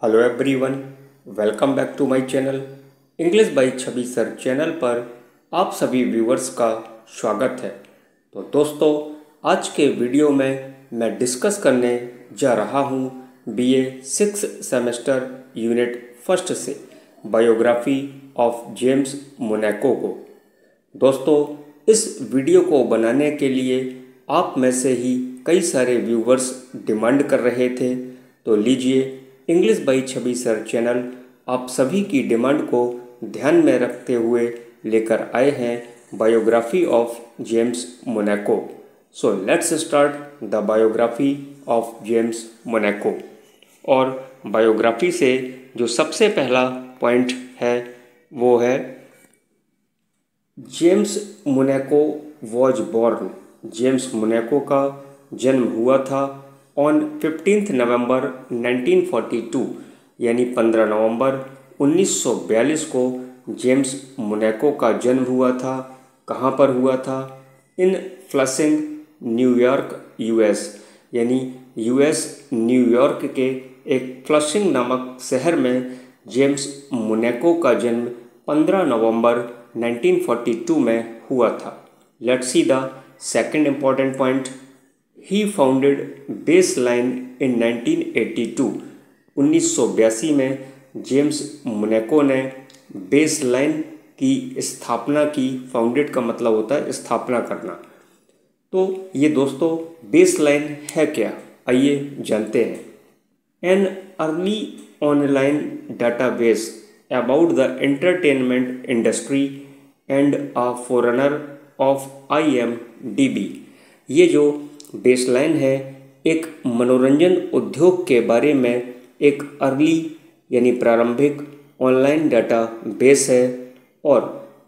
Hello everyone, welcome back to my channel English by Chhavi sir channel पर आप सभी viewers का स्वागत है। तो दोस्तों, आज के वीडियो में मैं डिस्कस करने जा रहा हूँ बीए 6 सेमेस्टर यूनिट फर्स्ट से बायोग्राफी ऑफ जेम्स मोनाको को। दोस्तों, इस वीडियो को बनाने के लिए आप में से ही कई सारे व्यूवर्स डिमांड कर रहे थे, तो लीजिए English by Chhavi sir channel आप सभी की डिमांड को ध्यान में रखते हुए लेकर आए हैं biography of James Monaco. So let's start the biography of James Monaco. और बायोग्राफी से जो सबसे पहला पॉइंट है वो है James Monaco was born. James Monaco का जन्म हुआ था ऑन 15 नवंबर 1942 यानी 15 नवंबर 1942 को जेम्स मोनाको का जन्म हुआ था। कहाँ पर हुआ था? इन फ्लशिंग, न्यूयॉर्क, यूएस, यानी यूएस न्यूयॉर्क के एक फ्लशिंग नामक शहर में जेम्स मोनाको का जन्म 15 नवंबर 1942 में हुआ था। Let's see the second important point. He founded baseline in 1982। 1982 में जेम्स मोनाको ने बेसलाइन की स्थापना की। फाउंडेड का मतलब होता है स्थापना करना। तो ये दोस्तों बेसलाइन है क्या, आइए जानते हैं। An early online database about the entertainment industry and a foreigner of IMDb। ये जो बेसलाइन है एक मनोरंजन उद्योग के बारे में एक अर्ली यानी प्रारंभिक ऑनलाइन डाटा बेस है और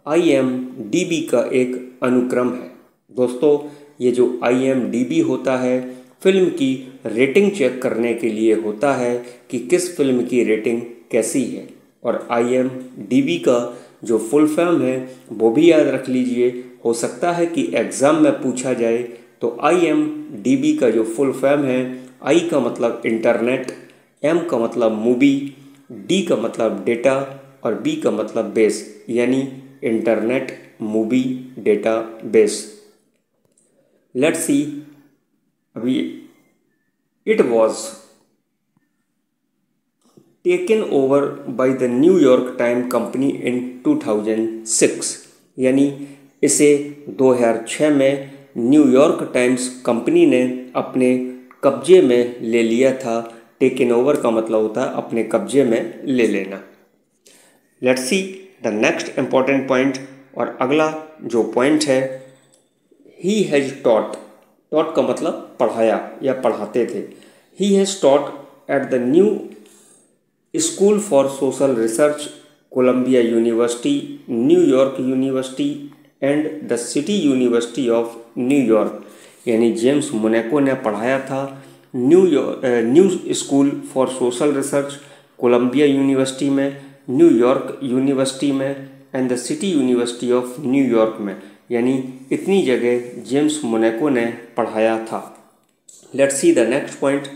IMDb का एक अनुक्रम है। दोस्तों, ये जो IMDb होता है फिल्म की रेटिंग चेक करने के लिए होता है कि किस फिल्म की रेटिंग कैसी है। और IMDb का जो फुल फॉर्म है वो भी याद रख लीजिए, हो सकता है कि एग्ज़ाम में पूछा जाए। तो IMDb का जो फुल फॉर्म है, I का मतलब इंटरनेट, M का मतलब मूवी, D का मतलब डेटा और B का मतलब बेस, यानी internet movie data base. Let's see. अभी it was taken over by the New York time company in 2006, यानी इसे 2006 में न्यूयॉर्क टाइम्स कंपनी ने अपने कब्जे में ले लिया था। टेकन ओवर का मतलब होता है अपने कब्जे में ले लेना। Let's see the next important point. और अगला जो पॉइंट है, ही हैज़ टॉट। टॉट का मतलब पढ़ाया या पढ़ाते थे। He has taught at the New School for Social Research, Columbia University, New York University and the City University of New York. यानी जेम्स मोनाको ने पढ़ाया था New School for Social Research, Columbia University में, न्यूयॉर्क यूनिवर्सिटी में and the City University of New York में। यानी इतनी जगह जेम्स मोनाको ने पढ़ाया था। Let's see the next point.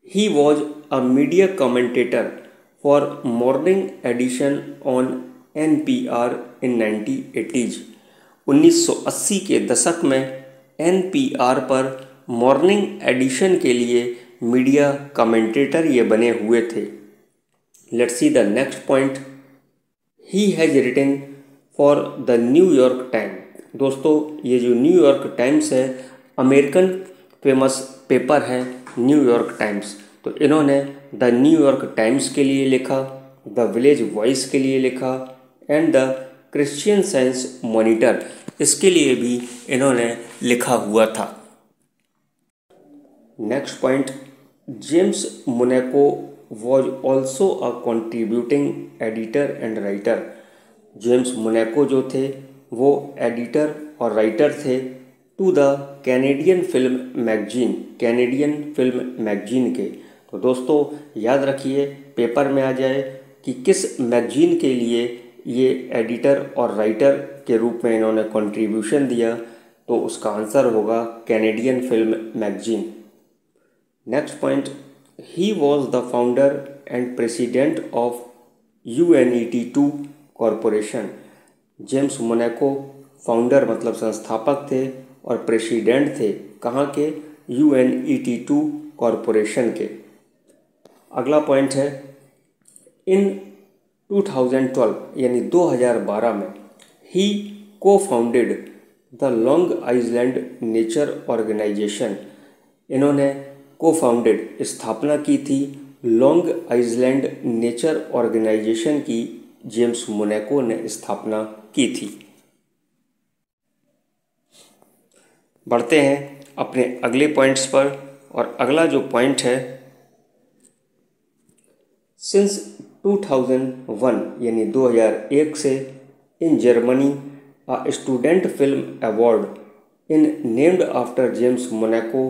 He was a media commentator for Morning Edition on NPR in 1980s। 1980 के दशक में NPR पर मॉर्निंग एडिशन के लिए मीडिया कमेंटेटर ये बने हुए थे। Let's see the next point. He has written for the New York Times. दोस्तों, ये जो न्यूयॉर्क टाइम्स है अमेरिकन फेमस पेपर है न्यूयॉर्क टाइम्स। तो इन्होंने द न्यूयॉर्क टाइम्स के लिए लिखा, द विलेज वॉइस के लिए लिखा and the Christian Science Monitor, इसके लिए भी इन्होंने लिखा हुआ था। Next point. James Monaco was also a contributing editor and writer. James Monaco जो थे वो एडिटर और राइटर थे to the Canadian film magazine, Canadian film magazine के। तो दोस्तों याद रखिए, पेपर में आ जाए कि किस मैगजीन के लिए ये एडिटर और राइटर के रूप में इन्होंने कंट्रीब्यूशन दिया, तो उसका आंसर होगा Canadian film magazine. Next point. He was the founder and president of UNET2 corporation. James Monaco founder मतलब संस्थापक थे और प्रेसिडेंट थे कहाँ के? UNET2 कॉरपोरेशन के। अगला पॉइंट है, इन 2012 यानी 2012 में ही को founded the Long Island Nature Organisation. इन्होंने को फाउंडेड स्थापना की थी लॉन्ग आइलैंड नेचर ऑर्गेनाइजेशन की, जेम्स मोनाको ने स्थापना की थी। बढ़ते हैं अपने अगले पॉइंट्स पर, और अगला जो पॉइंट है, सिंस 2001 यानी 2001 से in Germany a student film award in named after James Monaco,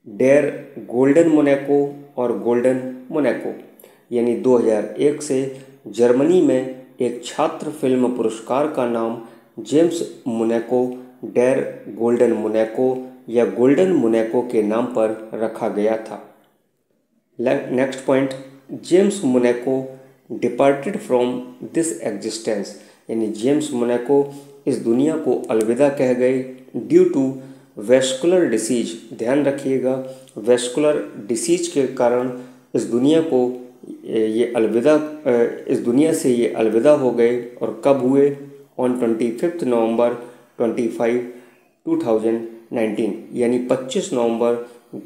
der golden Monaco और गोल्डन मोनाको, यानी 2001 से जर्मनी में एक छात्र फिल्म पुरस्कार का नाम James Monaco der golden Monaco या गोल्डन मोनाको के नाम पर रखा गया था। Next point, James Monaco departed from this existence, यानी जेम्स मोनाको इस दुनिया को अलविदा कह गए ड्यू टू वेस्कुलर डिसीज। ध्यान रखिएगा, वेस्कुलर डिसीज के कारण इस दुनिया को इस दुनिया से ये अलविदा हो गए। और कब हुए? ऑन 25 नवंबर 2019 यानी 25 नवंबर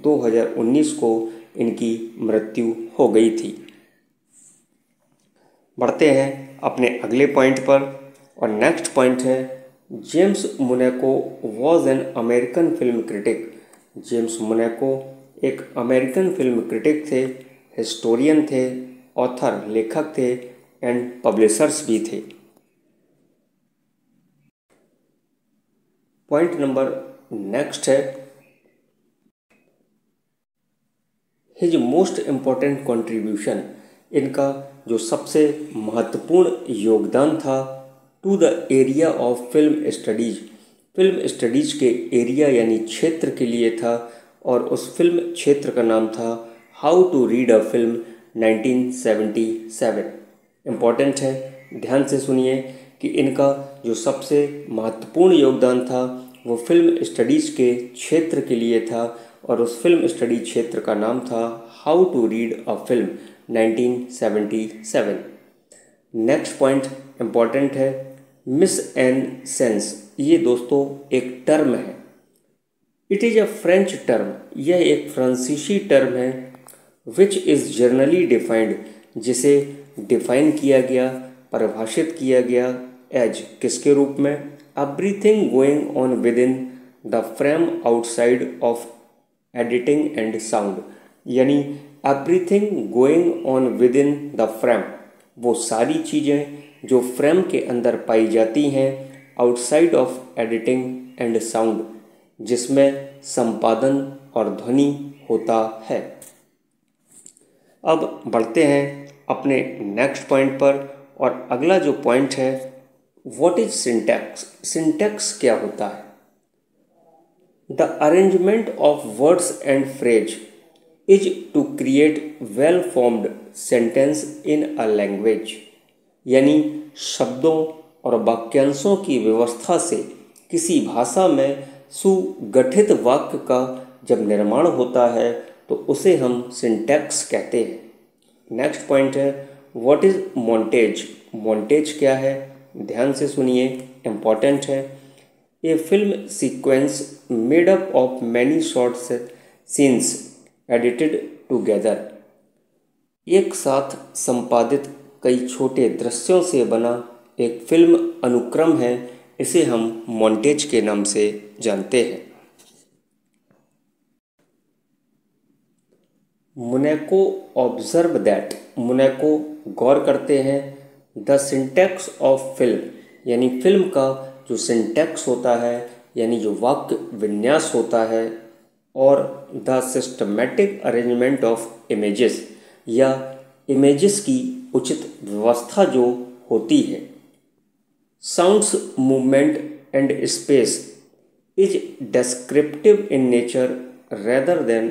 2019 को इनकी मृत्यु हो गई थी। बढ़ते हैं अपने अगले पॉइंट पर, और नेक्स्ट पॉइंट है, James Monaco was an American film critic. James Monaco एक अमेरिकन फिल्म क्रिटिक थे, हिस्टोरियन थे, ऑथर लेखक थे एंड पब्लिशर्स भी थे। पॉइंट नंबर नेक्स्ट है, हिज मोस्ट इम्पॉर्टेंट कंट्रीब्यूशन, इनका जो सबसे महत्वपूर्ण योगदान था to the area of film studies, film studies के एरिया यानी क्षेत्र के लिए था, और उस फिल्म क्षेत्र का नाम था how to read a film 1977। Important है, ध्यान से सुनिए कि इनका जो सबसे महत्वपूर्ण योगदान था वो फिल्म स्टडीज़ के क्षेत्र के लिए था, और उस फिल्म स्टडी क्षेत्र का नाम था how to read a film 1977। Next point important है, मिस एन सेंस, ये दोस्तों एक टर्म है। It is a French term, यह एक फ्रांसीसी टर्म है, विच इज़ जनरली डिफाइंड, जिसे डिफाइन किया गया, परिभाषित किया गया एज, किसके रूप में? Everything going on within the frame outside of editing and sound, यानी everything going on within the frame, वो सारी चीज़ें जो फ्रेम के अंदर पाई जाती हैं outside of editing and sound, जिसमें संपादन और ध्वनि होता है। अब बढ़ते हैं अपने नेक्स्ट पॉइंट पर, और अगला जो पॉइंट है, व्हाट इज सिंटैक्स। सिंटैक्स क्या होता है? The arrangement of words and phrase is to create well formed sentence in a language, यानी शब्दों और वाक्यांशों की व्यवस्था से किसी भाषा में सुगठित वाक्य का जब निर्माण होता है तो उसे हम सिंटैक्स कहते हैं। नेक्स्ट पॉइंट है, व्हाट इज मॉन्टेज। मॉन्टेज क्या है? ध्यान से सुनिए, इम्पॉर्टेंट है। A film sequence made up of many short scenes edited together, एक साथ संपादित कई छोटे दृश्यों से बना एक फिल्म अनुक्रम है, इसे हम मॉन्टेज के नाम से जानते हैं। मोनाको ऑब्जर्व दैट, मोनाको गौर करते हैं, द सिंटैक्स ऑफ फिल्म, यानी फिल्म का जो सिंटैक्स होता है यानी जो वाक्य विन्यास होता है, और the systematic arrangement of images, या इमेजेस की उचित व्यवस्था जो होती है। Sounds movement and space is descriptive in nature rather than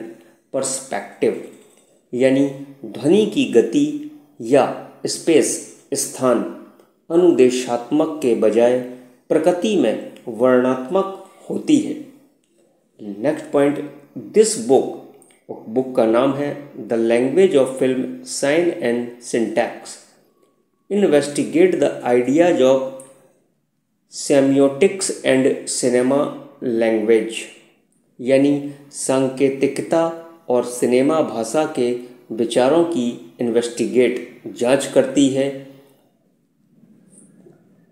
perspective, यानी ध्वनि की गति या स्पेस स्थान अनुदेशात्मक के बजाय प्रकृति में वर्णनात्मक होती है। नेक्स्ट पॉइंट, दिस बुक का नाम है the language of film sign and syntax, investigate the ideas of semiotics and cinema language, यानी सांकेतिकता और सिनेमा भाषा के विचारों की इन्वेस्टिगेट जांच करती है।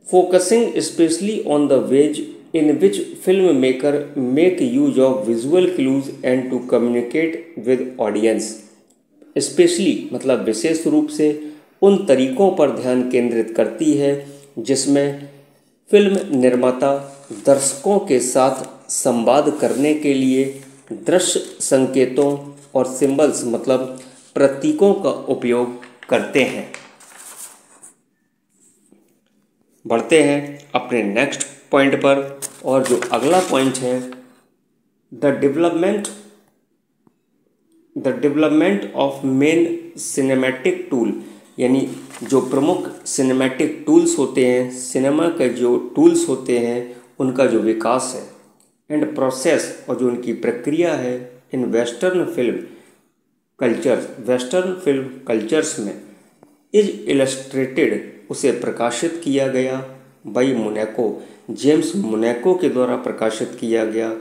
Focusing specially on the ways in which filmmaker make use of visual clues and to communicate with audience, especially मतलब विशेष रूप से उन तरीकों पर ध्यान केंद्रित करती है जिसमें फिल्म निर्माता दर्शकों के साथ संवाद करने के लिए दृश्य संकेतों और सिंबल्स मतलब प्रतीकों का उपयोग करते हैं। बढ़ते हैं अपने नेक्स्ट पॉइंट पर, और जो अगला पॉइंट है the development of main cinematic tool, यानी जो प्रमुख सिनेमैटिक टूल्स होते हैं, सिनेमा के जो टूल्स होते हैं उनका जो विकास है, एंड प्रोसेस और जो उनकी प्रक्रिया है इन वेस्टर्न फिल्म कल्चर्स में इज इलस्ट्रेटेड, उसे प्रकाशित किया गया बाई मोनाको, जेम्स मोनाको के द्वारा प्रकाशित किया गया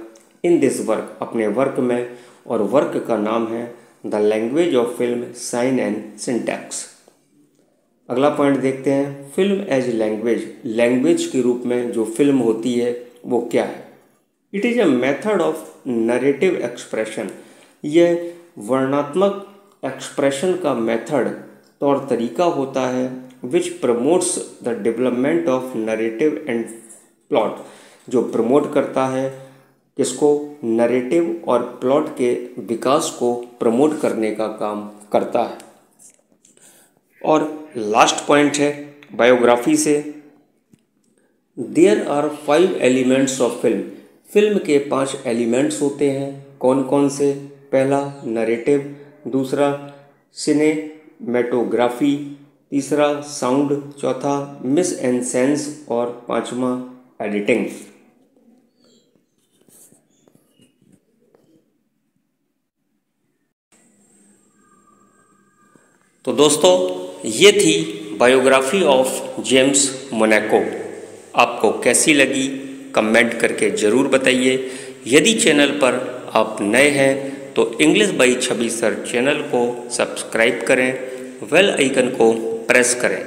इन दिस वर्क, अपने वर्क में, और वर्क का नाम है the language of film sign and syntax. अगला पॉइंट देखते हैं, फिल्म एज लैंग्वेज के रूप में जो फिल्म होती है वो क्या है। It is a method of narrative expression, यह वर्णनात्मक एक्सप्रेशन का मेथड तौर तरीका होता है which promotes the development of narrative and plot, जो प्रमोट करता है किसको, नरेटिव और प्लॉट के विकास को प्रमोट करने का काम करता है। और लास्ट पॉइंट है बायोग्राफी से, there are 5 elements of film के 5 एलिमेंट्स होते हैं। कौन कौन से? पहला नरेटिव, दूसरा सिनेमेटोग्राफी, तीसरा साउंड, चौथा मिस एंड सेंस और पांचवा एडिटिंग। तो दोस्तों ये थी बायोग्राफी ऑफ जेम्स मोनाको। आपको कैसी लगी कमेंट करके ज़रूर बताइए। यदि चैनल पर आप नए हैं तो English by Chhavi sir channel को सब्सक्राइब करें, बेल आइकन को प्रेस करें।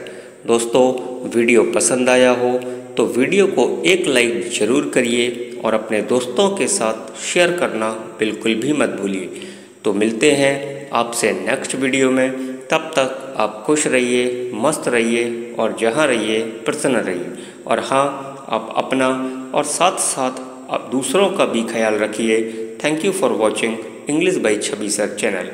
दोस्तों वीडियो पसंद आया हो तो वीडियो को एक लाइक ज़रूर करिए और अपने दोस्तों के साथ शेयर करना बिल्कुल भी मत भूलिए। तो मिलते हैं आपसे नेक्स्ट वीडियो में, तब तक आप खुश रहिए, मस्त रहिए और जहाँ रहिए प्रसन्न रहिए। और हाँ, आप अपना और साथ साथ आप दूसरों का भी ख्याल रखिए। Thank you for watching English by Chhavi sir channel.